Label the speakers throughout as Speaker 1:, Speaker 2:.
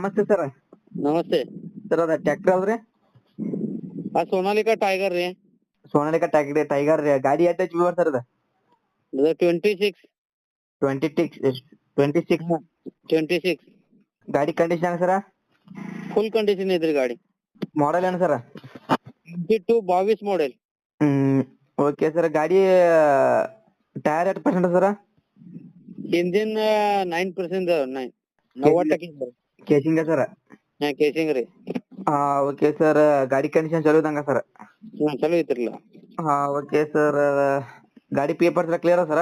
Speaker 1: ನಮಸ್ತೆ ಸರ್.
Speaker 2: ನಮಸ್ತೆ
Speaker 1: ಸರ್ ಅದ ಟ್ರ್ಯಾಕ್ಟರ್ ಅದ್ರಿ?
Speaker 2: ಸೋನಾಲಿಕಾ ಟೈಗರ್ ರೀ.
Speaker 1: ಸೋನಾಲಿಕಾ ಟೈಗರ್ ರೀ. ಗಾಡಿ ಎಷ್ಟು HP ಸರ್ ಅದ?
Speaker 2: 26 26
Speaker 1: ಗಾಡಿ ಕಂಡೀಷನ್ ಸರ?
Speaker 2: ಫುಲ್ ಕಂಡೀಷನ್ ಐತ್ರಿ ಗಾಡಿ.
Speaker 1: ಮಾಡಲ್ ಏನು ಸರ?
Speaker 2: 22 ಮಾಡೆಲ್.
Speaker 1: Okay sir. ಗಾಡಿ ಟೈರ್ ಎಷ್ಟು ಪರ್ಸೆಂಟ್ ಸರ?
Speaker 2: ಇಂಜಿನ್ 9% 90%.
Speaker 1: ಕೇಸಿಂಗ್ ಸರ?
Speaker 2: ಕೇಸಿಂಗ್ ರೀ.
Speaker 1: Okay sir. ಗಾಡಿ ಕಂಡೀಷನ್ ಚಲೋ ಇದ್ದಂಗ ಸರ್?
Speaker 2: ಚಲೋ ಐತ್ರಿಲ್ಲ.
Speaker 1: Okay sir. ಗಾಡಿ ಪೇಪರ್ಸ್ ಎಲ್ಲ ಕ್ಲಿಯರ್ ಸರ?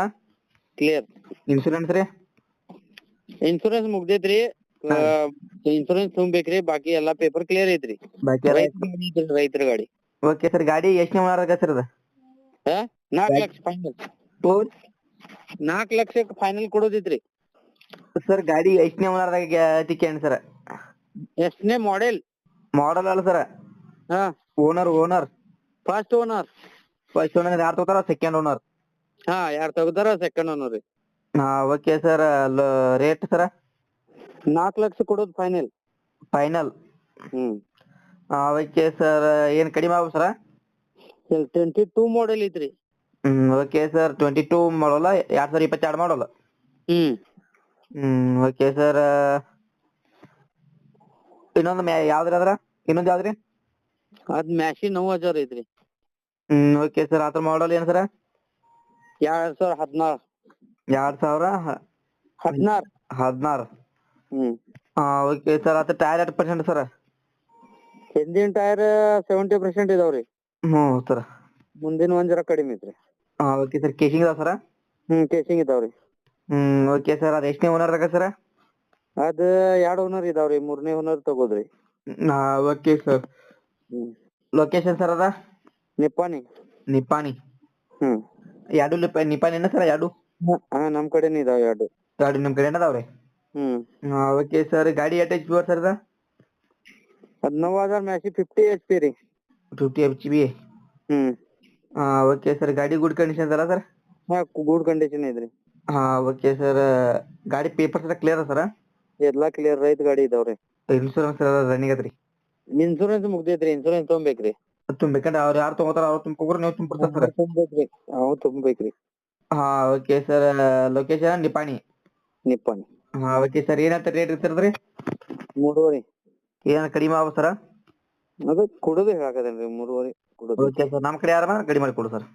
Speaker 2: ಕ್ಲಿಯರ್.
Speaker 1: ಇನ್ಶೂರೆನ್ಸ್ ರೀ?
Speaker 2: ಇನ್ಶೂರೆನ್ಸ್ ಮುಗ್ದೈತ್ರಿ. ಇನ್ಶೂರೆನ್ಸ್ ತುಂಬೇಕ್ರಿ. ಬಾಕಿ ಎಲ್ಲಾ ಪೇಪರ್ ಕ್ಲಿಯರ್ ಐತ್ರಿ. ರೈತರ ಗಾಡಿ.
Speaker 1: Okay sir. ಗಾಡಿ ಎಷ್ಟನೇ ಓನರ್ ಸರ್ ಅದ?
Speaker 2: 4 ಲಕ್ಷ ಫೈನಲ್. 4 ಲಕ್ಷಕ್ಕೆ ಫೈನಲ್ ಕೊಡೋದಿತ್ರಿ.
Speaker 1: ಸರ್ ಗಾಡಿ ಎಷ್ಟನೇ ಓನರ್ದಾಗ ತಿಕ್ಕೇನ್ ಸರ್?
Speaker 2: ಎಷ್ಟನೇ ಮಾಡೆಲ್?
Speaker 1: ಮಾಡಲ್ ಅಲ್ಲ ಸರ್, ಓನರ್.
Speaker 2: First owner.
Speaker 1: ಯಾರು ತಗೋತಾರ? Second owner.
Speaker 2: ಯಾರು ತಗೋತಾರ ಸೆಕೆಂಡ್ ಓನರ್ ರೀ.
Speaker 1: Okay sir. ರೇಟ್ ಸರ?
Speaker 2: 4 ಲಕ್ಷ ಕೊಡೋದು ಫೈನಲ್.
Speaker 1: Okay sir. ಏನ್ ಕಡಿಮೆ ಆಗ ಸರ?
Speaker 2: 22 ಮಾಡೆಲ್ ಐತ್ರಿ.
Speaker 1: Okay sir. 22 ಮಾಡಲ್ಲ, 2022 ಮಾಡಲ್ಲ. Okay sir. ಇನ್ನೊಂದು ಯಾವ್ದ್ರಿ?
Speaker 2: ಅದ್ ಮ್ಯಾಶಿ 9000 ಐತ್ರಿ.
Speaker 1: Okay sir. ಅದ್ರ ಮಾಡಲ್ ಏನ್ ಸರ?
Speaker 2: 2016.
Speaker 1: 2016. Okay sir. ಅದ್ರ ಟೈರ್ ಎಷ್ಟು ಪರ್ಸೆಂಟ್ ಸರ್?
Speaker 2: ಹಿಂದಿನ ಟೈರ್ 70% ಇದಾವ್ರಿ.
Speaker 1: ಸರ್.
Speaker 2: ಮುಂದಿನ ಒಂದ್ ಜರ ಕಡಿಮೆ ಐತ್ರಿ.
Speaker 1: Okay sir. ಕೇಸಿಂಗ್ ಇದಾವ ಸರ?
Speaker 2: ಕೇಸಿಂಗ್ ಇದಾವ್ರಿ.
Speaker 1: Okay sir. ಅದ್ ಎಷ್ಟನೇ ಓನರ್ ಆಗ ಸರ?
Speaker 2: ಅದ 2 ಓನರ್ ಇದಾವ್ರಿ. 3ನೇ ಓನರ್ ತಗೋದ್ರಿ.
Speaker 1: Okay sir. ಲೊಕೇಶನ್ ಸರ್ ಅದ? ನಿಪ್ಪಾಣಿ. ಎರಡು ನಿಪ್ಪಾಣಿ ಏನ ಸರ್? ಎರಡು
Speaker 2: ನಮ್ ಕಡೆನೇ ಇದಾವ. ಎರಡು
Speaker 1: ನಿಮ್ ಕಡೆ ಅದಾವ್ರಿ? Okay sir. ಗಾಡಿ ಎಷ್ಟು HP ಸರ್ ಅದ?
Speaker 2: 19000 ಮ್ಯಾಶಿ 50 HP ರೀ.
Speaker 1: 50 HP. Okay sir. ಗಾಡಿ ಗುಡ್ ಕಂಡೀಷನ್ ಅಲ್ಲ ಸರ್?
Speaker 2: ಗುಡ್ ಕಂಡೀಷನ್ ಐತ್ರಿ.
Speaker 1: Okay sir. ಗಾಡಿ ಪೇಪರ್ಸ್ ಎಲ್ಲ ಕ್ಲಿಯರ್ ಸರ್?
Speaker 2: ಎಲ್ಲಾ ಕ್ಲಿಯರ್. ರೈತ ಗಾಡಿ ಇದಾವ್ರಿ.
Speaker 1: ಇನ್ಶೂರೆನ್ಸ್ ರನ್ನಿಂಗ್ ಐತ್ರಿ?
Speaker 2: ಇನ್ಶೂರೆನ್ಸ್ ಮುಗ್ದೈತ್ರಿ. ಇನ್ಶೂರೆನ್ಸ್ ತೊಗೊಂಬೇಕ್ರಿ.
Speaker 1: ತುಂಬೇಕಂದ್ರೆ ಅವ್ರು ಯಾರು ತಗೋತಾರ ಅವ್ರು ತುಂಬ್ಕೊಗ್ರ ನೀವು ತುಂಬಿರ್ತಾರ ಸರ್?
Speaker 2: ತುಂಬೇಕ್ರಿ. ತುಂಬೇಕ್ರಿ.
Speaker 1: Okay sir. Location Nippani. Okay sir. ಏನಂತ ರೇಟ್ ಇರ್ತಿರದ್ರಿ?
Speaker 2: 3.5.
Speaker 1: ಏನ ಕಡಿಮೆ ಆಗ ಸರ?
Speaker 2: ಅದ ಕೊಡೋದೇ ಹೇಳಕತ್ತೇನ್ರಿ. 3.5 ಕೊಡೋದು.
Speaker 1: Okay sir. ನಮ್ಮ ಕಡೆ ಯಾರ ಕಡಿಮೆ ಮಾಡಿ ಕೊಡು ಸರ್.